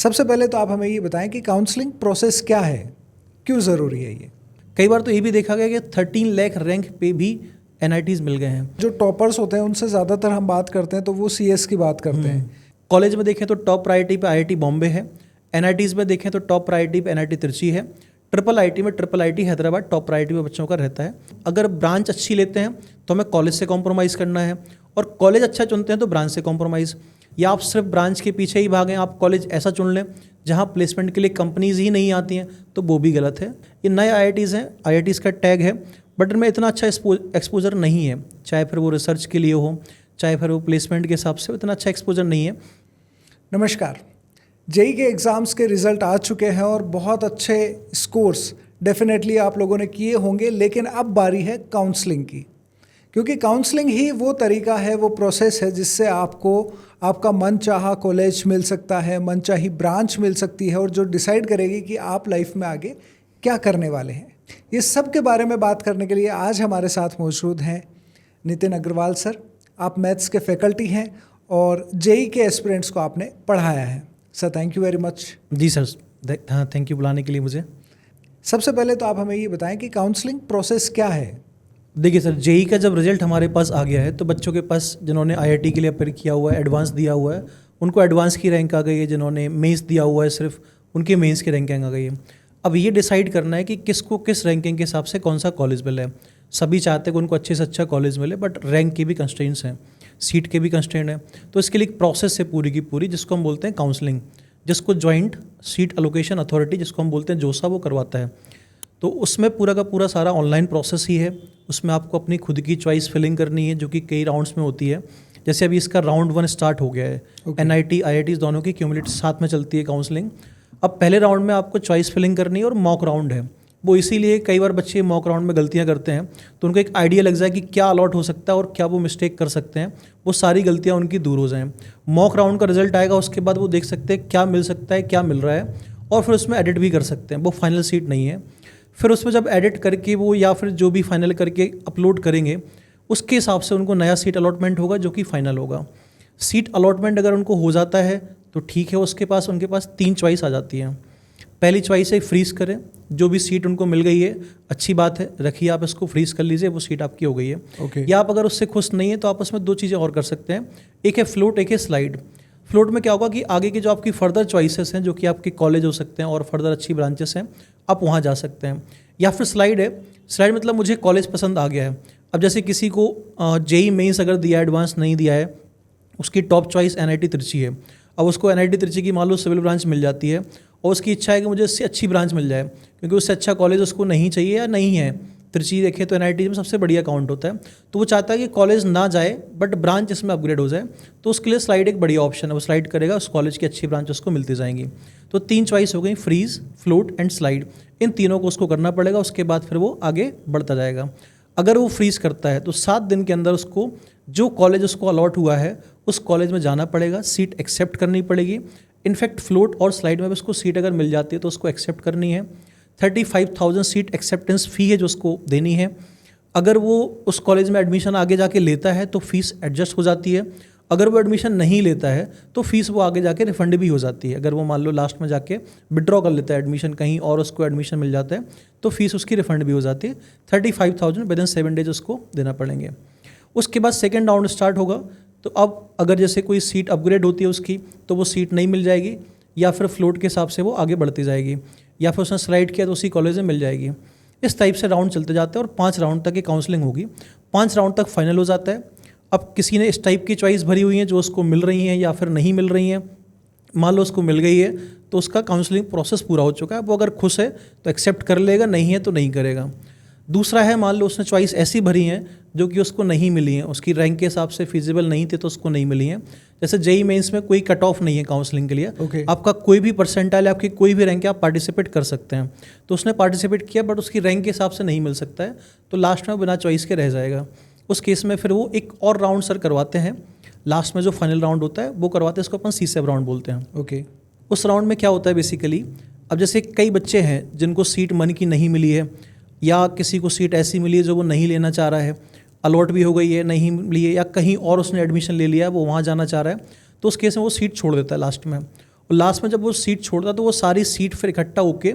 सबसे पहले तो आप हमें ये बताएं कि काउंसलिंग प्रोसेस क्या है, क्यों ज़रूरी है ये। कई बार तो ये भी देखा गया कि 13 लाख रैंक पे भी एनआईटीज़ मिल गए हैं। जो टॉपर्स होते हैं उनसे ज़्यादातर हम बात करते हैं तो वो सीएस की बात करते हैं। कॉलेज में देखें तो टॉप प्रायोरिटी पे आईआईटी बॉम्बे है। एनआईटीज़ में देखें तो टॉप प्रायोरिटी पे एनआईटी तिरची है। ट्रिपल आईटी में triple IT Hyderabad top priority पे बच्चों का रहता है। अगर ब्रांच अच्छी लेते हैं तो हमें कॉलेज से कॉम्प्रोमाइज़ करना है, और कॉलेज अच्छा चुनते हैं तो ब्रांच से कॉम्प्रोमाइज़। या आप सिर्फ ब्रांच के पीछे ही भागें, आप कॉलेज ऐसा चुन लें जहाँ प्लेसमेंट के लिए कंपनीज़ ही नहीं आती हैं, तो वो भी गलत है। ये नए आईआईटीज़ हैं, आईआईटीज़ का टैग है, बट इनमें इतना अच्छा एक्सपोजर नहीं है। चाहे फिर वो रिसर्च के लिए हो, चाहे फिर वो प्लेसमेंट के हिसाब से इतना अच्छा एक्सपोजर नहीं है। नमस्कार। जेई के एग्ज़ाम्स के रिज़ल्ट आ चुके हैं और बहुत अच्छे स्कोर्स डेफिनेटली आप लोगों ने किए होंगे, लेकिन अब बारी है काउंसलिंग की, क्योंकि काउंसलिंग ही वो तरीका है, वो प्रोसेस है जिससे आपको आपका मनचाहा कॉलेज मिल सकता है, मनचाही ब्रांच मिल सकती है, और जो डिसाइड करेगी कि आप लाइफ में आगे क्या करने वाले हैं। ये सब के बारे में बात करने के लिए आज हमारे साथ मौजूद हैं नितिन अग्रवाल सर। आप मैथ्स के फैकल्टी हैं और जेई के एस्पिरेंट्स को आपने पढ़ाया है। Sir, thank you very much. जी सर, हाँ, थैंक यू बुलाने के लिए मुझे। सबसे पहले तो आप हमें ये बताएं कि काउंसलिंग प्रोसेस क्या है। देखिए सर, जेई का जब रिजल्ट हमारे पास आ गया है तो बच्चों के पास जिन्होंने आईआईटी के लिए अप्लाई किया हुआ है, एडवांस दिया हुआ है, उनको एडवांस की रैंक आ गई है। जिन्होंने मेंस दिया हुआ है सिर्फ, उनके मेंस की रैंकिंग आ गई है। अब ये डिसाइड करना है कि किसको किस रैंकिंग के हिसाब से कौन सा कॉलेज मिले। सभी चाहते हैं कि उनको अच्छे से अच्छा कॉलेज मिले, बट रैंक के भी कंस्ट्रेंट्स हैं, सीट के भी कंस्ट्रेंट हैं। तो इसके लिए एक प्रोसेस है पूरी की पूरी, जिसको हम बोलते हैं काउंसलिंग, जिसको जॉइंट सीट एलोकेशन अथॉरिटी, जिसको हम बोलते हैं जोसा, वो करवाता है। तो उसमें पूरा का पूरा सारा ऑनलाइन प्रोसेस ही है। उसमें आपको अपनी खुद की चॉइस फिलिंग करनी है, जो कि कई राउंड्स में होती है। जैसे अभी इसका राउंड 1 स्टार्ट हो गया है। एनआईटी आईआईटी दोनों की क्यूमुलेटिव साथ में चलती है काउंसलिंग। अब पहले राउंड में आपको चॉइस फिलिंग करनी है और मॉक राउंड है। वो इसीलिए कई बार बच्चे मॉक राउंड में गलतियां करते हैं, तो उनको एक आइडिया लग जाए कि क्या अलॉट हो सकता है और क्या वो मिस्टेक कर सकते हैं, वो सारी गलतियां उनकी दूर हो जाएं। मॉक राउंड का रिजल्ट आएगा, उसके बाद वो देख सकते हैं क्या मिल सकता है, क्या मिल रहा है, और फिर उसमें एडिट भी कर सकते हैं। वो फाइनल सीट नहीं है। फिर उसमें जब एडिट करके वो, या फिर जो भी फाइनल करके अपलोड करेंगे, उसके हिसाब से उनको नया सीट अलॉटमेंट होगा, जो कि फाइनल होगा। सीट अलॉटमेंट अगर उनको हो जाता है तो ठीक है, उनके पास 3 चॉइस आ जाती हैं। पहली चॉइस है फ्रीज़ करें, जो भी सीट उनको मिल गई है अच्छी बात है, रखिए, आप इसको फ्रीज़ कर लीजिए, वो सीट आपकी हो गई है। या आप अगर उससे खुश नहीं है तो आप उसमें 2 चीज़ें और कर सकते हैं। एक है फ्लोट, एक है स्लाइड। फ्लोट में क्या होगा कि आगे की जो आपकी फर्दर चॉइसेस हैं, जो कि आपके कॉलेज हो सकते हैं और फर्दर अच्छी ब्रांचेस हैं, आप वहाँ जा सकते हैं। या फिर स्लाइड है। स्लाइड मतलब मुझे कॉलेज पसंद आ गया है। अब जैसे किसी को जेई मेंस अगर दिया है, एडवांस नहीं दिया है, उसकी टॉप चॉइस एनआईटी तिरची है। अब उसको एनआईटी तिरची की मान लो सिविल ब्रांच मिल जाती है, और उसकी इच्छा है कि मुझे इससे अच्छी ब्रांच मिल जाए, क्योंकि उससे अच्छा कॉलेज उसको नहीं चाहिए या नहीं है। तिरची देखें तो एनआईटी में सबसे बढ़िया काउंट होता है, तो वो चाहता है कि कॉलेज ना जाए बट ब्रांच इसमें अपग्रेड हो जाए। तो उसके लिए स्लाइड एक बढ़िया ऑप्शन है। वो स्लाइड करेगा, उस कॉलेज की अच्छी ब्रांच उसको मिलती जाएंगी। तो 3 चॉइस हो गई, फ्रीज, फ्लोट एंड स्लाइड। इन तीनों को उसको करना पड़ेगा, उसके बाद फिर वो आगे बढ़ता जाएगा। अगर वो फ्रीज करता है तो 7 दिन के अंदर उसको जो कॉलेज उसको अलॉट हुआ है उस कॉलेज में जाना पड़ेगा, सीट एक्सेप्ट करनी पड़ेगी। इनफैक्ट फ्लोट और स्लाइड में भी उसको सीट अगर मिल जाती है तो उसको एक्सेप्ट करनी है। 35,000 सीट एक्सेप्टेंस फ़ी है जो उसको देनी है। अगर वो उस कॉलेज में एडमिशन आगे जाके लेता है तो फीस एडजस्ट हो जाती है। अगर वो एडमिशन नहीं लेता है तो फीस वो आगे जाके रिफंड भी हो जाती है। अगर वो मान लो लास्ट में जाके विड्रॉ कर लेता है एडमिशन कहीं और उसको एडमिशन मिल जाता है तो फीस उसकी रिफंड भी हो जाती है। 35,000 विदिन 7 डेज उसको देना पड़ेंगे। उसके बाद सेकेंड राउंड स्टार्ट होगा। तो अब अगर जैसे कोई सीट अपग्रेड होती है उसकी, तो वो सीट नहीं मिल जाएगी, या फिर फ्लोट के हिसाब से वो आगे बढ़ती जाएगी, या फिर उसने स्लाइड किया तो उसी कॉलेज में मिल जाएगी। इस टाइप से राउंड चलते जाते हैं और 5 राउंड तक की काउंसलिंग होगी। 5 राउंड तक फाइनल हो जाता है। अब किसी ने इस टाइप की चॉइस भरी हुई है जो उसको मिल रही हैं या फिर नहीं मिल रही हैं, मान लो उसको मिल गई है तो उसका काउंसलिंग प्रोसेस पूरा हो चुका है। वो अगर खुश है तो एक्सेप्ट कर लेगा, नहीं है तो नहीं करेगा। दूसरा है, मान लो उसने चॉइस ऐसी भरी हैं जो कि उसको नहीं मिली हैं, उसकी रैंक के हिसाब से फिजिबल नहीं थे तो उसको नहीं मिली हैं। जैसे जेई मेंस में कोई कट ऑफ नहीं है काउंसलिंग के लिए। आपका कोई भी परसेंटाइल, आपकी कोई भी रैंक है, आप पार्टिसिपेट कर सकते हैं। तो उसने पार्टिसिपेट किया बट उसकी रैंक के हिसाब से नहीं मिल सकता है, तो लास्ट में बिना चॉइस के रह जाएगा। उस केस में फिर वो एक और राउंड सर करवाते हैं। लास्ट में जो फाइनल राउंड होता है वो करवाते हैं, इसको अपन सीसेब राउंड बोलते हैं। उस राउंड में क्या होता है बेसिकली, अब जैसे कई बच्चे हैं जिनको सीट मन की नहीं मिली है, या किसी को सीट ऐसी मिली है जो वो नहीं लेना चाह रहा है, अलॉट भी हो गई है, नहीं मिली है, या कहीं और उसने एडमिशन ले लिया है, वो वहाँ जाना चाह रहा है, तो उस केस में वो सीट छोड़ देता है लास्ट में। और लास्ट में जब वो सीट छोड़ता है तो वो सारी सीट फिर इकट्ठा होके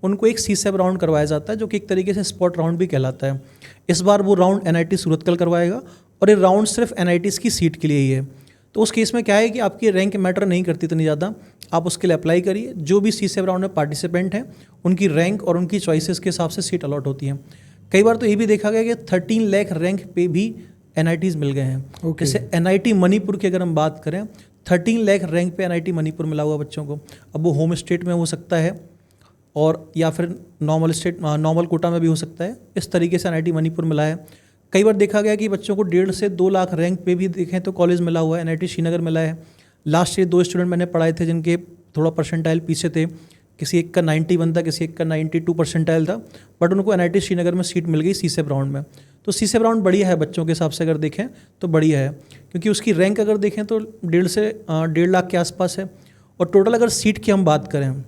उनको एक CSAB राउंड करवाया जाता है, जो कि एक तरीके से स्पॉट राउंड भी कहलाता है। इस बार वो राउंड NIT सूरतकल करवाएगा और ये राउंड सिर्फ NITs की सीट के लिए ही है। तो उस केस में क्या है कि आपकी रैंक मैटर नहीं करती इतनी ज़्यादा, आप उसके लिए अप्लाई करिए। जो भी CSAB राउंड में पार्टिसिपेंट हैं उनकी रैंक और उनकी चॉइसेस के हिसाब से सीट अलॉट होती है। कई बार तो ये भी देखा गया कि 13 लाख रैंक पे भी NITs मिल गए हैं। जैसे NIT मणिपुर की अगर हम बात करें, 13 लाख रैंक पे NIT मणिपुर मिला हुआ बच्चों को। अब वो होम स्टेट में हो सकता है और या फिर नॉर्मल कोटा में भी हो सकता है। इस तरीके से NIT मणिपुर मिला है। कई बार देखा गया कि बच्चों को 1.5 से 2 लाख रैंक पे भी देखें तो कॉलेज मिला हुआ है। NIT श्रीनगर मिला है। लास्ट ईयर 2 स्टूडेंट मैंने पढ़ाए थे जिनके थोड़ा परसेंटाइल पीछे थे, किसी एक का 91 था, किसी एक का 92 परसेंटाइल था, बट उनको NIT श्रीनगर में सीट मिल गई CSAB राउंड में। तो CSAB राउंड बढ़िया है बच्चों के हिसाब से अगर देखें तो बढ़िया है, क्योंकि उसकी रैंक अगर देखें तो 1.5 से 1.5 लाख के आसपास है। और टोटल अगर सीट की हम बात करें,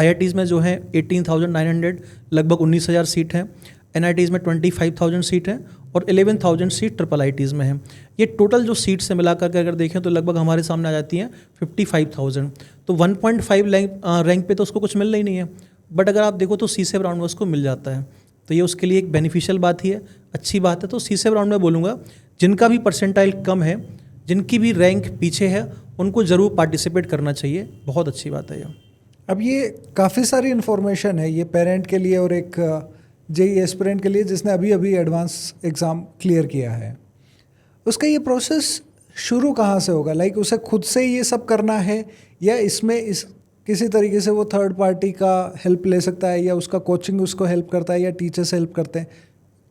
IITs में जो है 18,900 लगभग 19,000 सीट हैं, NITs में 25,000 सीट हैं और 11,000 सीट IIITs में है। ये टोटल जो सीट्स से मिलाकर के अगर देखें तो लगभग हमारे सामने आ जाती हैं 55,000। तो 1.5 रैंक पे तो उसको कुछ मिलना ही नहीं है, बट अगर आप देखो तो CSAB राउंड में उसको मिल जाता है। तो ये उसके लिए एक बेनिफिशियल बात ही है, अच्छी बात है। तो CSAB राउंड में बोलूँगा जिनका भी परसेंटाइल कम है, जिनकी भी रैंक पीछे है, उनको ज़रूर पार्टिसिपेट करना चाहिए। बहुत अच्छी बात है ये। अब ये काफ़ी सारी इन्फॉर्मेशन है ये पेरेंट के लिए और एक JEE एस्पिरेंट के लिए जिसने अभी अभी एडवांस एग्ज़ाम क्लियर किया है। उसका ये प्रोसेस शुरू कहाँ से होगा? लाइक उसे खुद से ये सब करना है या इसमें किसी तरीके से वो थर्ड पार्टी का हेल्प ले सकता है, या उसका कोचिंग उसको हेल्प करता है, या टीचर्स हेल्प करते हैं?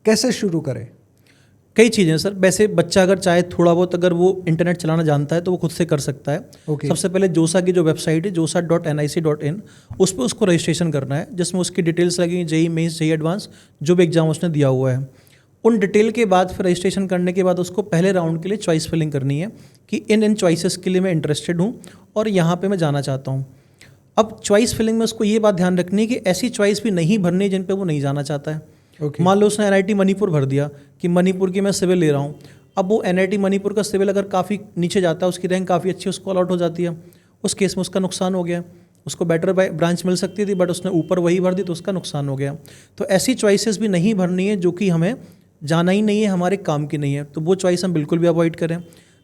कैसे शुरू करे? कई चीज़ें सर। वैसे बच्चा अगर चाहे थोड़ा बहुत अगर वो इंटरनेट चलाना जानता है तो वो खुद से कर सकता है। सबसे पहले जोसा की जो वेबसाइट है josa.nic.in, उस पर उसको रजिस्ट्रेशन करना है, जिसमें उसकी डिटेल्स लगेंगी, JEE मेंस, JEE एडवांस, जो भी एग्जाम उसने दिया हुआ है। उन डिटेल के बाद फिर रजिस्ट्रेशन करने के बाद उसको पहले राउंड के लिए चॉइस फिलिंग करनी है कि इन चॉइसेस के लिए मैं इंटरेस्टेड हूँ और यहाँ पर मैं जाना चाहता हूँ। अब चॉइस फिलिंग में उसको ये बात ध्यान रखनी है कि ऐसी चॉइस भी नहीं भरनी जिन पे वो नहीं जाना चाहता है। मान लो उसने NIT मणिपुर भर दिया कि मणिपुर की मैं सिविल ले रहा हूँ। अब वो NIT मणिपुर का सिविल अगर काफ़ी नीचे जाता है, उसकी रैंक काफ़ी अच्छी, उसको अलॉट हो जाती है, उस केस में उसका नुकसान हो गया। उसको बेटर ब्रांच मिल सकती थी, बट उसने ऊपर वही भर दी तो उसका नुकसान हो गया। तो ऐसी चॉइसेस भी नहीं भरनी है जो कि हमें जाना ही नहीं है, हमारे काम की नहीं है, तो वो चॉइस हम बिल्कुल भी अवॉइड करें।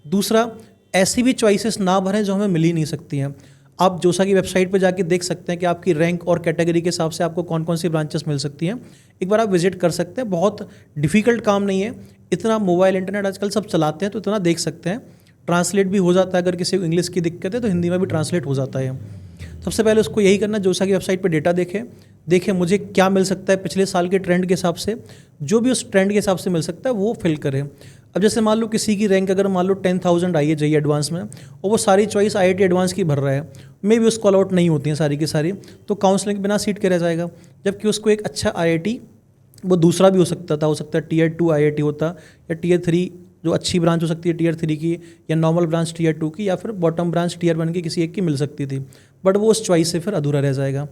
दूसरा, ऐसी भी चॉइसेस ना भरें जो हमें मिल ही नहीं सकती हैं। आप जोसा की वेबसाइट पर जाके देख सकते हैं कि आपकी रैंक और कैटेगरी के हिसाब से आपको कौन कौन सी ब्रांचेस मिल सकती हैं। एक बार आप विजिट कर सकते हैं, बहुत डिफ़िकल्ट काम नहीं है। इतना मोबाइल इंटरनेट आजकल सब चलाते हैं तो इतना देख सकते हैं। ट्रांसलेट भी हो जाता है, अगर किसी को इंग्लिश की दिक्कत है तो हिंदी में भी ट्रांसलेट हो जाता है। सबसे पहले उसको यही करना, जोसा की वेबसाइट पर डेटा देखें मुझे क्या मिल सकता है पिछले साल के ट्रेंड के हिसाब से, जो भी उस ट्रेंड के हिसाब से मिल सकता है वो फिल करें। अब जैसे मान लो किसी की रैंक अगर मान लो 10,000 आई है JEE एडवांस में और वो सारी चॉइस IIT एडवांस की भर रहा है, मे भी उसको अलॉट नहीं होती हैं सारी की सारी, तो काउंसलिंग बिना सीट के रह जाएगा। जबकि उसको एक अच्छा IIT, वो दूसरा भी हो सकता है Tier 2 IIT होता, या Tier 3 जो अच्छी ब्रांच हो सकती है Tier 3 की, या नॉर्मल ब्रांच Tier 2 की, या फिर बॉटम ब्रांच Tier 1 की किसी एक की मिल सकती थी, बट वो उस चॉइस से फिर अधूरा रह जाएगा।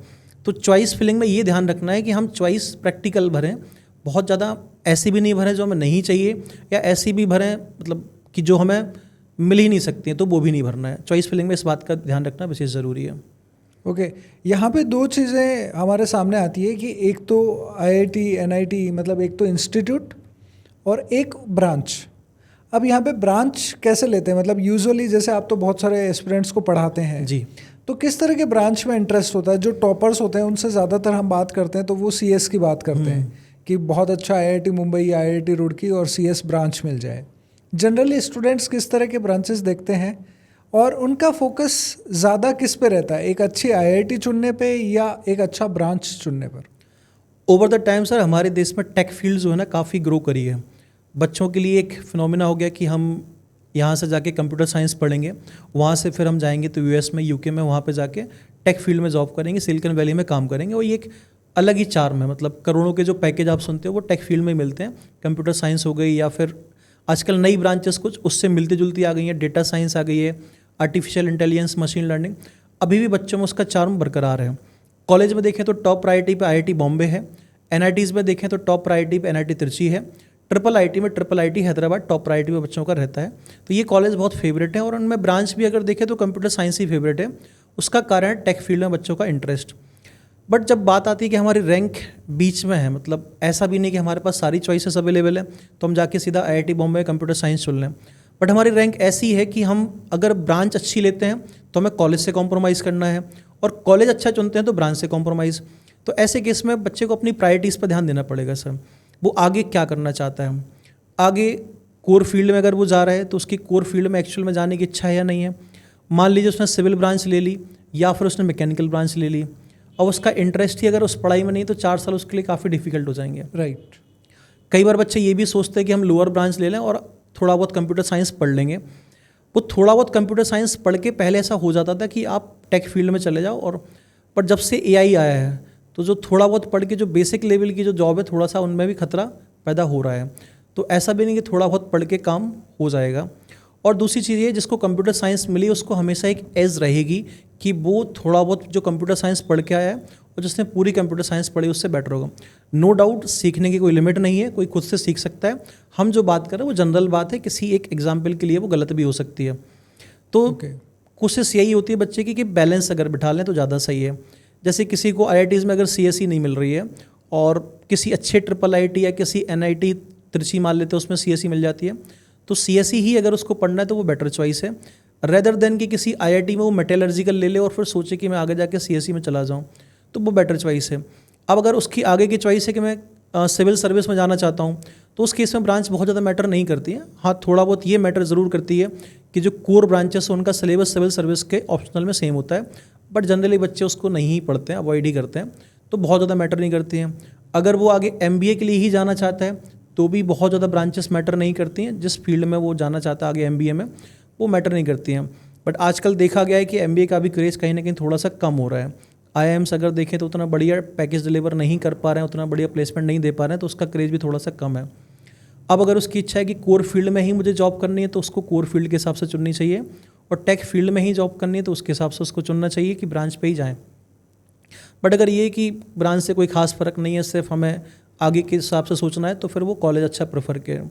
तो चॉइस फिलिंग में ये ध्यान रखना है कि हम चॉइस प्रैक्टिकल भरें, बहुत ज़्यादा ऐसी भी नहीं भरें जो हमें नहीं चाहिए, या ऐसी भी भरें मतलब कि जो हमें मिल ही नहीं सकती हैं, तो वो भी नहीं भरना है। चॉइस फिलिंग में इस बात का ध्यान रखना विशेष ज़रूरी है। ओके, यहाँ पे 2 चीज़ें हमारे सामने आती है कि एक तो IIT NIT मतलब एक तो इंस्टीट्यूट और एक ब्रांच। अब यहाँ पे ब्रांच कैसे लेते हैं? मतलब यूजुअली जैसे आप तो बहुत सारे एस्पिरेंट्स को पढ़ाते हैं जी, तो किस तरह के ब्रांच में इंटरेस्ट होता है? जो टॉपर्स होते हैं उनसे ज़्यादातर हम बात करते हैं तो वो CS की बात करते हैं कि बहुत अच्छा IIT मुंबई या IIT रुड़की और CS ब्रांच मिल जाए। जनरली स्टूडेंट्स किस तरह के ब्रांचेस देखते हैं और उनका फोकस ज़्यादा किस पे रहता है, एक अच्छी IIT चुनने पे या एक अच्छा ब्रांच चुनने पर? ओवर द टाइम सर हमारे देश में टेक फील्ड जो है ना काफ़ी ग्रो करी है। बच्चों के लिए एक फिनोमिना हो गया कि हम यहाँ से जाके कंप्यूटर साइंस पढ़ेंगे, वहाँ से फिर हम जाएंगे तो US में UK में वहाँ पे जाके टेक फील्ड में जॉब करेंगे, सिलिकॉन वैली में काम करेंगे। और ये एक अलग ही चार्म है, मतलब करोड़ों के जो पैकेज आप सुनते हो वो टेक फील्ड में मिलते हैं। कंप्यूटर साइंस हो गई, या फिर आजकल नई ब्रांचेस कुछ उससे मिलती जुलती आ गई हैं, डेटा साइंस आ गई है, आर्टिफिशियल इंटेलिजेंस, मशीन लर्निंग। अभी भी बच्चों में उसका चार्म बरकरार है। कॉलेज में देखें तो टॉप प्रायोरिटी पे IIT बॉम्बे है, NITs में देखें तो टॉप प्रायोरिटी पे NIT तिरची है, IIIT में IIIT हैदराबाद टॉप प्रायोरिटी पे बच्चों का रहता है। तो ये कॉलेज बहुत फेवरेट है और उनमें ब्रांच भी अगर देखें तो कंप्यूटर साइंस ही फेवरेट है। उसका कारण है टेक फील्ड में बच्चों का इंटरेस्ट। बट जब बात आती है कि हमारी रैंक बीच में है, मतलब ऐसा भी नहीं कि हमारे पास सारी चॉइसेस अवेलेबल है तो हम जाके सीधा IIT बॉम्बे कंप्यूटर साइंस चुन लें, बट हमारी रैंक ऐसी है कि हम अगर ब्रांच अच्छी लेते हैं तो हमें कॉलेज से कॉम्प्रोमाइज़ करना है, और कॉलेज अच्छा चुनते हैं तो ब्रांच से कॉम्प्रोमाइज़। तो ऐसे केस में बच्चे को अपनी प्रायोरिटीज़ पर ध्यान देना पड़ेगा सर, वो आगे क्या करना चाहता है। आगे कोर फील्ड में अगर वो जा रहा है तो उसकी कोर फील्ड में एक्चुअल में जाने की इच्छा है या नहीं है। मान लीजिए उसने सिविल ब्रांच ले ली या फिर उसने मैकेनिकल ब्रांच ले ली, और उसका इंटरेस्ट ही अगर उस पढ़ाई में नहीं तो 4 साल उसके लिए काफ़ी डिफिकल्ट हो जाएंगे। राइट। कई बार बच्चे ये भी सोचते हैं कि हम लोअर ब्रांच ले लें और थोड़ा बहुत कंप्यूटर साइंस पढ़ लेंगे। वो थोड़ा बहुत कंप्यूटर साइंस पढ़ के पहले ऐसा हो जाता था कि आप टेक फील्ड में चले जाओ, और पर जब से AI आया है तो जो थोड़ा बहुत पढ़ के जो बेसिक लेवल की जो जॉब है थोड़ा सा उनमें भी खतरा पैदा हो रहा है। तो ऐसा भी नहीं कि थोड़ा बहुत पढ़ के काम हो जाएगा। और दूसरी चीज़ ये, जिसको कंप्यूटर साइंस मिली उसको हमेशा एक एज रहेगी कि वो थोड़ा बहुत जो कंप्यूटर साइंस पढ़ के आया है और जिसने पूरी कंप्यूटर साइंस पढ़ी उससे बेटर होगा। नो डाउट सीखने की कोई लिमिट नहीं है, कोई खुद से सीख सकता है। हम जो बात कर रहे हैं वो जनरल बात है, किसी एक एग्जाम्पल के लिए वो गलत भी हो सकती है। तो कोशिश यही होती है बच्चे की कि बैलेंस अगर बिठा लें तो ज़्यादा सही है। जैसे किसी को IITs में अगर CSE नहीं मिल रही है और किसी अच्छे IIIT या किसी NIT त्रिची मान लेते हैं उसमें CSE मिल जाती है, तो CSE ही अगर उसको पढ़ना है तो वो बेटर चॉइस है, रेदर देन कि किसी IIT में वो मेटलर्जिकल ले ले और फिर सोचे कि मैं आगे जाके CSE में चला जाऊँ, तो वो बेटर चॉइस है। अब अगर उसकी आगे की चॉइस है कि मैं सिविल सर्विस में जाना चाहता हूँ, तो उस केस में ब्रांच बहुत ज़्यादा मैटर नहीं करती है। हाँ, थोड़ा बहुत ये मैटर ज़रूर करती है कि जो कोर ब्रांचेस है उनका सिलेबस सिविल सर्विस के ऑप्शनल में सेम होता है, बट जनरली बच्चे उसको नहीं पढ़ते हैं, अवॉइड ही करते हैं, तो बहुत ज़्यादा मैटर नहीं करती हैं। अगर वो आगे MBA के लिए ही जाना चाहता है तो भी बहुत ज़्यादा ब्रांचेस मैटर नहीं करती हैं, जिस फील्ड में वो जाना चाहता है आगे MBA में वो मैटर नहीं करती हैं। बट आजकल देखा गया है कि MBA का भी क्रेज़ कहीं ना कहीं थोड़ा सा कम हो रहा है। IIMs अगर देखें तो उतना बढ़िया पैकेज डिलीवर नहीं कर पा रहे हैं, उतना बढ़िया प्लेसमेंट नहीं दे पा रहे हैं, तो उसका क्रेज़ भी थोड़ा सा कम है। अब अगर उसकी इच्छा है कि कोर फील्ड में ही मुझे जॉब करनी है तो उसको कोर फील्ड के हिसाब से चुननी चाहिए, और टेक फील्ड में ही जॉब करनी है तो उसके हिसाब से उसको चुनना चाहिए कि ब्रांच पे ही जाएं। बट अगर ये कि ब्रांच से कोई खास फ़र्क नहीं है, सिर्फ हमें आगे के हिसाब से सोचना है, तो फिर वो कॉलेज अच्छा प्रेफर करें।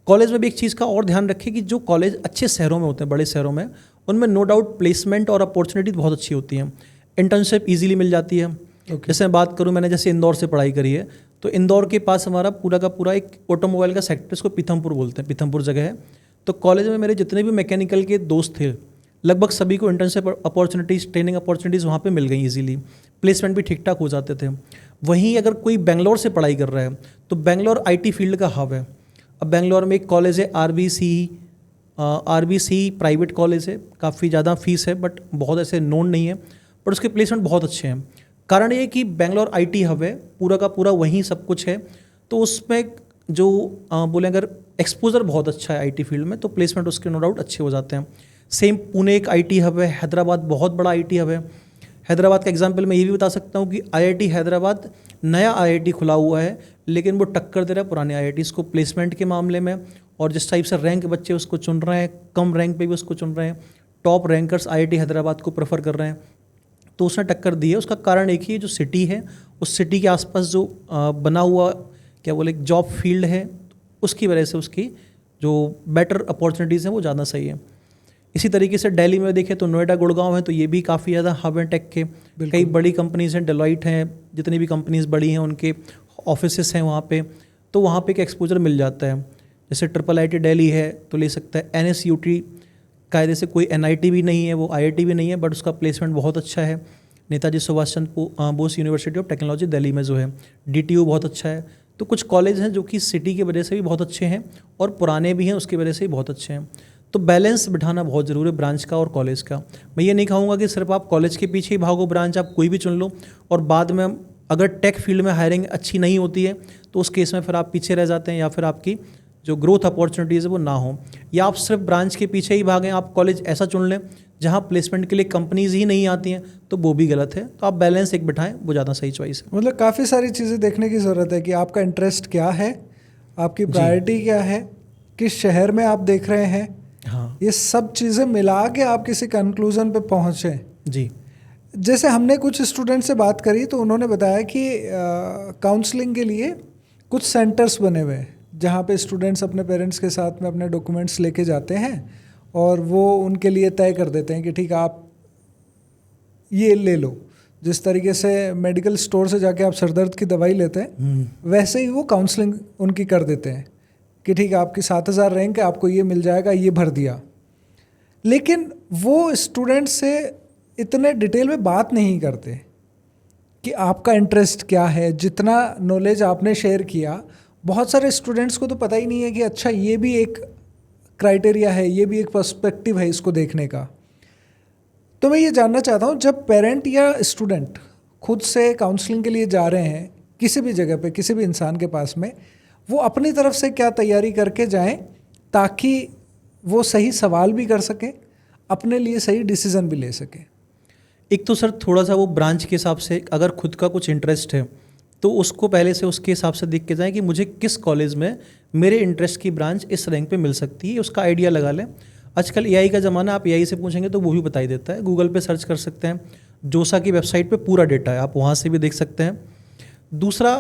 कॉलेज में भी एक चीज़ का और ध्यान रखें कि जो कॉलेज अच्छे शहरों में होते हैं, बड़े शहरों में, उनमें नो डाउट प्लेसमेंट और अपॉर्चुनिटी बहुत अच्छी होती हैं। इंटर्नशिप ईजिली मिल जाती है। जैसे मैं बात करूं, मैंने जैसे इंदौर से पढ़ाई करी है, तो इंदौर के पास हमारा पूरा का पूरा एक ऑटोमोबाइल का सेक्टर, इसको पीथमपुर बोलते हैं, पीथमपुर जगह है। तो कॉलेज में मेरे जितने भी मैकेनिकल के दोस्त थे लगभग सभी को इंटर्नशिप अपॉर्चुनिटीज़, ट्रेनिंग अपॉर्चुनिटीज़ वहाँ पे मिल गई ईजिली, प्लेसमेंट भी ठीक ठाक हो जाते थे। वहीं अगर कोई बेंगलोर से पढ़ाई कर रहा है तो बेंगलोर IT फील्ड का हब है। अब बेंगलोर में एक कॉलेज है RBC प्राइवेट कॉलेज है, काफ़ी ज़्यादा फीस है बट बहुत ऐसे नोन नहीं है, बट उसके प्लेसमेंट बहुत अच्छे हैं। कारण ये कि बेंगलोर IT हब है, पूरा का पूरा वहीं सब कुछ है, तो उसमें जो बोलें अगर एक्सपोजर बहुत अच्छा है IT फील्ड में, तो प्लेसमेंट उसके नो डाउट अच्छे हो जाते हैं। सेम पुणे एक IT हब है, हैदराबाद बहुत बड़ा IT हब है। हैदराबाद का एग्जांपल मैं ये भी बता सकता हूँ कि IIT हैदराबाद नया IIT खुला हुआ है, लेकिन वो टक्कर दे रहा है पुराने IITs को प्लेसमेंट के मामले में, और जिस टाइप से रैंक बच्चे उसको चुन रहे हैं, कम रैंक पे भी उसको चुन रहे हैं, टॉप रैंकर्स IIT हैदराबाद को प्रेफर कर रहे हैं, तो उसने टक्कर दी है। उसका कारण एक ही है, जो सिटी है उस सिटी के आसपास जो बना हुआ क्या बोले जॉब फील्ड है, उसकी वजह से उसकी जो बेटर अपॉर्चुनिटीज़ हैं वो ज़्यादा सही है। इसी तरीके से दिल्ली में देखें तो नोएडा, गुड़गांव है, तो ये भी काफ़ी ज़्यादा हब है टेक के। कई बड़ी कंपनीज़ हैं, डेलॉइट हैं, जितनी भी कंपनीज़ बड़ी हैं उनके ऑफिसेस हैं वहाँ पे, तो वहाँ पे एक एक्सपोजर मिल जाता है। जैसे IIIT दिल्ली है तो ले सकता है। NSUT कायदे से कोई NIT भी नहीं है, वो IIT भी नहीं है, बट उसका प्लेसमेंट बहुत अच्छा है। Netaji Subhash Chandra Bose university of technology Delhi में जो है, DTU बहुत अच्छा है। तो कुछ कॉलेज हैं जो कि सिटी की वजह से भी बहुत अच्छे हैं और पुराने भी हैं उसकी वजह से भी बहुत अच्छे हैं। तो बैलेंस बिठाना बहुत ज़रूरी है ब्रांच का और कॉलेज का। मैं ये नहीं कहूँगा कि सिर्फ आप कॉलेज के पीछे ही भागो, ब्रांच आप कोई भी चुन लो और बाद में अगर टेक फील्ड में हायरिंग अच्छी नहीं होती है तो उस केस में फिर आप पीछे रह जाते हैं, या फिर आपकी जो ग्रोथ अपॉर्चुनिटीज़ है वो ना हो, या आप सिर्फ ब्रांच के पीछे ही भागें, आप कॉलेज ऐसा चुन लें जहाँ प्लेसमेंट के लिए कंपनीज़ ही नहीं आती हैं, तो वो भी गलत है। तो आप बैलेंस एक बिठाएं, वो ज़्यादा सही चॉइस है। मतलब काफ़ी सारी चीज़ें देखने की ज़रूरत है कि आपका इंटरेस्ट क्या है, आपकी प्रायोरिटी क्या है, किस शहर में आप देख रहे हैं। हाँ, ये सब चीज़ें मिला के आप किसी कंक्लूज़न पे पहुँचे। जी। जैसे हमने कुछ स्टूडेंट से बात करी तो उन्होंने बताया कि काउंसलिंग के लिए कुछ सेंटर्स बने हुए हैं जहाँ पे स्टूडेंट्स अपने पेरेंट्स के साथ में अपने डॉक्यूमेंट्स लेके जाते हैं और वो उनके लिए तय कर देते हैं कि ठीक है आप ये ले लो। जिस तरीके से मेडिकल स्टोर से जाके आप सरदर्द की दवाई लेते हैं, वैसे ही वो काउंसलिंग उनकी कर देते हैं कि ठीक है आपकी 7,000 रैंक है, आपको ये मिल जाएगा, ये भर दिया। लेकिन वो स्टूडेंट से इतने डिटेल में बात नहीं करते कि आपका इंटरेस्ट क्या है। जितना नॉलेज आपने शेयर किया, बहुत सारे स्टूडेंट्स को तो पता ही नहीं है कि अच्छा ये भी एक क्राइटेरिया है, ये भी एक पर्सपेक्टिव है इसको देखने का। तो मैं ये जानना चाहता हूँ, जब पेरेंट या स्टूडेंट खुद से काउंसलिंग के लिए जा रहे हैं किसी भी जगह पे, किसी भी इंसान के पास में, वो अपनी तरफ से क्या तैयारी करके जाएं ताकि वो सही सवाल भी कर सकें, अपने लिए सही डिसीजन भी ले सकें? एक तो सर थोड़ा सा वो ब्रांच के हिसाब से, अगर खुद का कुछ इंटरेस्ट है तो उसको पहले से उसके हिसाब से देख के जाएं कि मुझे किस कॉलेज में मेरे इंटरेस्ट की ब्रांच इस रैंक पे मिल सकती है, उसका आइडिया लगा लें। आजकल एआई का ज़माना, आप एआई से पूछेंगे तो वो भी बता ही देता है। गूगल पे सर्च कर सकते हैं, जोसा की वेबसाइट पे पूरा डेटा है, आप वहाँ से भी देख सकते हैं। दूसरा,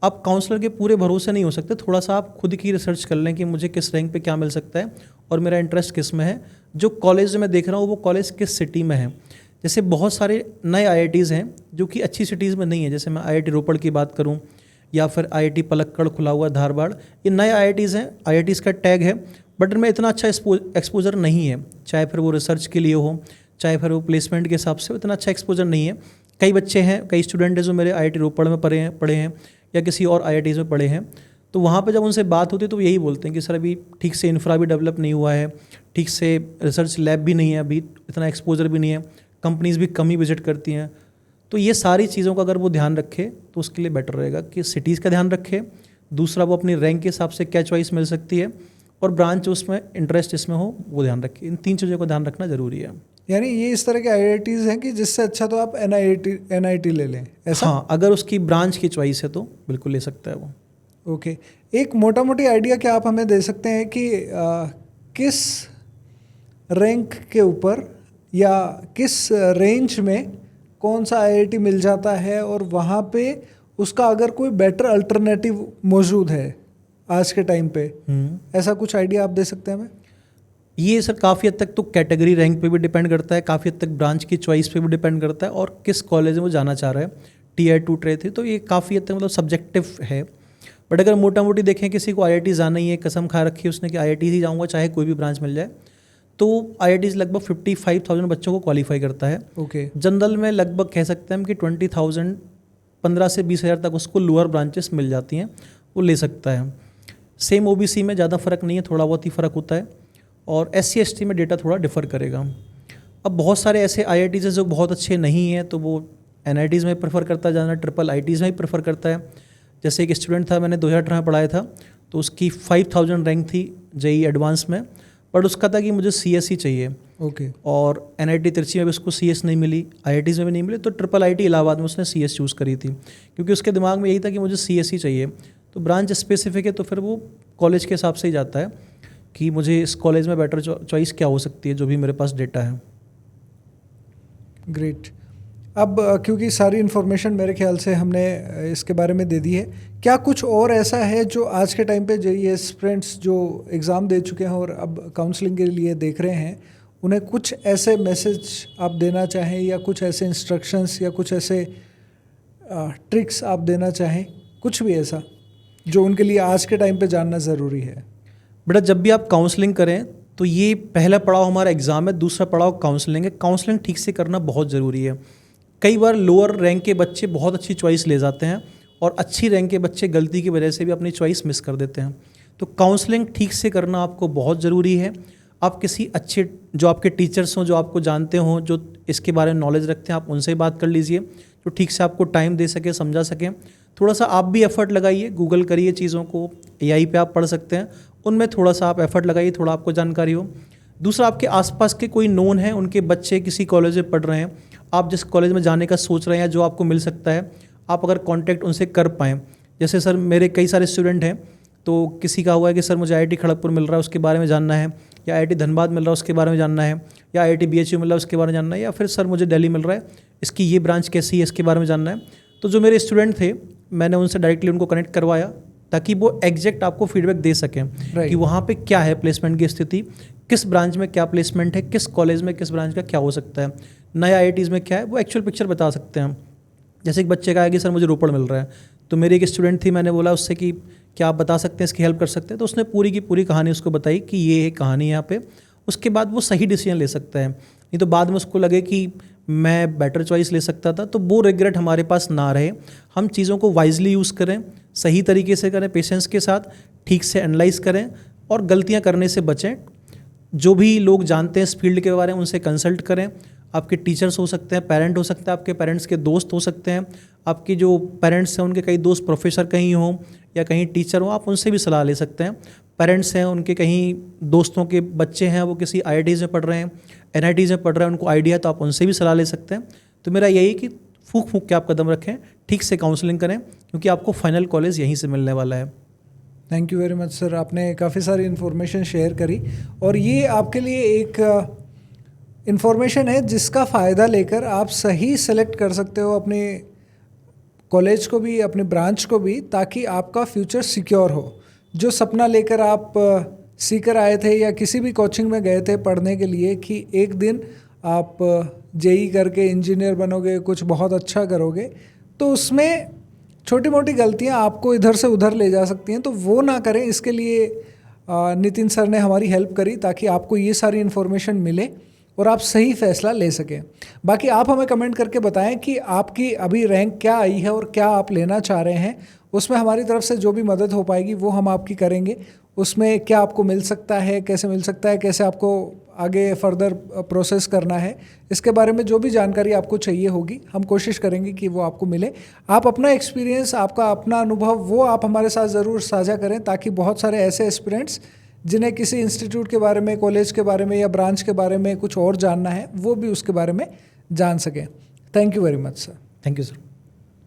आप काउंसलर के पूरे भरोसे नहीं हो सकते, थोड़ा सा आप खुद की रिसर्च कर लें कि मुझे किस रैंक पे क्या मिल सकता है और मेरा इंटरेस्ट किस में है। जो कॉलेज मैं देख रहा हूँ वो कॉलेज किस सिटी में है। जैसे बहुत सारे नए आईआईटीज़ हैं जो कि अच्छी सिटीज़ में नहीं है, जैसे मैं आईआईटी रोपड़ की बात करूँ या फिर आईआईटी पलक्कड़ खुला हुआ धारवाड़, ये नए आईआईटीज़ हैं, आईआईटीज़ का टैग है, बट इनमें इतना अच्छा एक्सपोजर नहीं है, चाहे फिर वो रिसर्च के लिए हो, चाहे फिर वो प्लेसमेंट के हिसाब से इतना अच्छा एक्सपोजर नहीं है। कई बच्चे हैं, कई स्टूडेंट हैं जो मेरे आईआईटी रोपड़ में पढ़े हैं या किसी और आईआईटीज़ में पढ़े हैं, तो वहाँ पे जब उनसे बात होती है तो यही बोलते हैं कि सर अभी ठीक से इंफ्रा भी डेवलप नहीं हुआ है, ठीक से रिसर्च लैब भी नहीं है, अभी इतना एक्सपोजर भी नहीं है, कंपनीज़ भी कम ही विजिट करती हैं। तो ये सारी चीज़ों का अगर वो ध्यान रखे तो उसके लिए बेटर रहेगा कि सिटीज़ का ध्यान रखे। दूसरा, वो अपनी रैंक के हिसाब से क्या चॉइस मिल सकती है, और ब्रांच उसमें इंटरेस्ट इसमें हो वो ध्यान रखे। इन 3 चीज़ों का ध्यान रखना ज़रूरी है। यानी ये इस तरह के आईआईटीज़ हैं कि जिससे अच्छा तो आप एनआईटी ले लें, ऐसा? हाँ, अगर उसकी ब्रांच की चॉइस है तो बिल्कुल ले सकता है वो। ओके, एक मोटा मोटी आइडिया क्या आप हमें दे सकते हैं कि किस रैंक के ऊपर या किस रेंज में कौन सा आईआईटी मिल जाता है, और वहाँ पे उसका अगर कोई बेटर अल्टरनेटिव मौजूद है आज के टाइम पे, ऐसा कुछ आइडिया आप दे सकते हैं हमें? ये सर काफ़ी हद तक तो कैटेगरी रैंक पे भी डिपेंड करता है, काफ़ी हद तक ब्रांच की चॉइस पे भी डिपेंड करता है, और किस कॉलेज में वो जाना चाह रहा है, Tier 2 Tier 3, तो ये काफ़ी हद तक मतलब सब्जेक्टिव है। बट अगर मोटा मोटी देखें, किसी को आईआईटी जाना ही है, कसम खा रखी है उसने कि आईआईटी ही जाऊँगा चाहे कोई भी ब्रांच मिल जाए, तो आईआईटीज़ लगभग 55,000 बच्चों को क्वालिफाई करता है। ओके। जनरल में लगभग कह सकते हैं हम कि 20,000, 15 से 20,000 तक उसको लोअर ब्रांचेस मिल जाती हैं, वो ले सकता है। सेम ओबीसी में ज़्यादा फ़र्क नहीं है, थोड़ा बहुत ही फ़र्क होता है, और SC ST में डेटा थोड़ा डिफ़र करेगा। अब बहुत सारे ऐसे IITs जो बहुत अच्छे नहीं हैं तो वो NITs में प्रेफर करता है जाना, ट्रिपल IITs में ही प्रेफर करता है। जैसे एक स्टूडेंट था, मैंने 2018 में पढ़ाया था, तो उसकी 5,000 रैंक थी JEE एडवांस में, बट उसका था कि मुझे CS ही चाहिए। ओके। और NIT तिरछी में भी उसको CS नहीं मिली, IITs में भी नहीं मिली, तो ट्रिपल IIT इलाहाबाद में उसने CS चूज़ करी थी, क्योंकि उसके दिमाग में यही था कि मुझे CS ही चाहिए। तो ब्रांच स्पेसिफिक है तो फिर वो कॉलेज के हिसाब से ही जाता है कि मुझे इस कॉलेज में बेटर चॉइस क्या हो सकती है, जो भी मेरे पास डेटा है। ग्रेट। अब क्योंकि सारी इन्फॉर्मेशन मेरे ख्याल से हमने इसके बारे में दे दी है, क्या कुछ और ऐसा है जो आज के टाइम पे JEE एस्पिरेंट्स जो एग्ज़ाम दे चुके हैं और अब काउंसलिंग के लिए देख रहे हैं, उन्हें कुछ ऐसे मैसेज आप देना चाहें, या कुछ ऐसे इंस्ट्रक्शंस या कुछ ऐसे ट्रिक्स आप देना चाहें, कुछ भी ऐसा जो उनके लिए आज के टाइम पे जानना ज़रूरी है? बेटा, जब भी आप काउंसलिंग करें तो ये पहला पड़ाव हमारा एग्ज़ाम है, दूसरा पड़ाव काउंसलिंग है। काउंसलिंग ठीक से करना बहुत ज़रूरी है। कई बार लोअर रैंक के बच्चे बहुत अच्छी चॉइस ले जाते हैं और अच्छी रैंक के बच्चे गलती की वजह से भी अपनी चॉइस मिस कर देते हैं। तो काउंसलिंग ठीक से करना आपको बहुत ज़रूरी है। आप किसी अच्छे जो आपके टीचर्स हों, जो आपको जानते हों, जो इसके बारे में नॉलेज रखते हैं, आप उनसे बात कर लीजिए, जो ठीक से आपको टाइम दे सके, समझा सकें। थोड़ा सा आप भी एफर्ट लगाइए, गूगल करिए चीज़ों को, AI पे आप पढ़ सकते हैं, उनमें थोड़ा सा आप एफर्ट लगाइए, थोड़ा आपको जानकारी हो। दूसरा, आपके आसपास के कोई नोन है, उनके बच्चे किसी कॉलेज में पढ़ रहे हैं, आप जिस कॉलेज में जाने का सोच रहे हैं, जो आपको मिल सकता है, आप अगर कांटेक्ट उनसे कर पाएँ। जैसे सर मेरे कई सारे स्टूडेंट हैं, तो किसी का हुआ है कि सर मुझे IIT खड़गपुर मिल रहा है, उसके बारे में जानना है, या IIT धनबाद मिल रहा है, उसके बारे में जानना है, या IIT BHU मिल रहा है, उसके बारे में जानना है, या फिर सर मुझे दिल्ली मिल रहा है, इसकी ये ब्रांच कैसी है, इसके बारे में जानना है। तो जो मेरे स्टूडेंट थे, मैंने उनसे डायरेक्टली उनको कनेक्ट करवाया ताकि वो एग्जैक्ट आपको फीडबैक दे सकें कि वहाँ पे क्या है प्लेसमेंट की स्थिति, किस ब्रांच में क्या प्लेसमेंट है, किस कॉलेज में किस ब्रांच का क्या हो सकता है। नए IITs में क्या है वो एक्चुअल पिक्चर बता सकते हैं हम। जैसे एक बच्चे का है कि सर मुझे रोपड़ मिल रहा है, तो मेरी एक स्टूडेंट थी, मैंने बोला उससे कि क्या आप बता सकते हैं, इसकी हेल्प कर सकते हैं, तो उसने पूरी की पूरी कहानी उसको बताई कि ये है कहानी यहाँ पे। उसके बाद वो सही डिसीजन ले सकता है, नहीं तो बाद में उसको लगे कि मैं बेटर चॉइस ले सकता था, तो वो रिग्रेट हमारे पास ना रहे। हम चीज़ों को वाइजली यूज़ करें, सही तरीके से करें, पेशेंस के साथ ठीक से एनालाइज करें और गलतियाँ करने से बचें। जो भी लोग जानते हैं इस फील्ड के बारे में उनसे कंसल्ट करें। आपके टीचर्स हो सकते हैं, पेरेंट हो सकते हैं, आपके पेरेंट्स के दोस्त हो सकते हैं, आपके जो पेरेंट्स हैं उनके कई दोस्त प्रोफेसर कहीं हों या कहीं टीचर हों, आप उनसे भी सलाह ले सकते हैं। पेरेंट्स हैं उनके कहीं दोस्तों के बच्चे हैं वो किसी IITs में पढ़ रहे हैं, NITs में पढ़ रहे हैं, उनको आइडिया, तो आप उनसे भी सलाह ले सकते हैं। तो मेरा यही कि फूंक फूंक के आप कदम रखें, ठीक से काउंसलिंग करें, क्योंकि आपको फाइनल कॉलेज यहीं से मिलने वाला है। Thank you very much sir, आपने काफ़ी सारी इन्फॉर्मेशन शेयर करी और ये आपके लिए एक इन्फॉर्मेशन है जिसका फ़ायदा लेकर आप सही सेलेक्ट कर सकते हो अपने कॉलेज को भी, अपने ब्रांच को भी, ताकि आपका फ्यूचर सिक्योर हो। जो सपना लेकर आप सीकर आए थे या किसी भी कोचिंग में गए थे पढ़ने के लिए कि एक दिन आप JEE करके इंजीनियर बनोगे, कुछ बहुत अच्छा करोगे, तो उसमें छोटी मोटी गलतियां आपको इधर से उधर ले जा सकती हैं, तो वो ना करें। इसके लिए नितिन सर ने हमारी हेल्प करी ताकि आपको ये सारी इन्फॉर्मेशन मिले और आप सही फैसला ले सकें। बाकी आप हमें कमेंट करके बताएं कि आपकी अभी रैंक क्या आई है और क्या आप लेना चाह रहे हैं। उसमें हमारी तरफ से जो भी मदद हो पाएगी वो हम आपकी करेंगे। उसमें क्या आपको मिल सकता है, कैसे मिल सकता है, कैसे आपको आगे फर्दर प्रोसेस करना है, इसके बारे में जो भी जानकारी आपको चाहिए होगी हम कोशिश करेंगे कि वो आपको मिले। आप अपना एक्सपीरियंस, आपका अपना अनुभव वो आप हमारे साथ ज़रूर साझा करें, ताकि बहुत सारे ऐसे एस्पिरेंट्स जिन्हें किसी इंस्टीट्यूट के बारे में, कॉलेज के बारे में या ब्रांच के बारे में कुछ और जानना है, वो भी उसके बारे में जान सकें। Thank you very much sir. Thank you sir.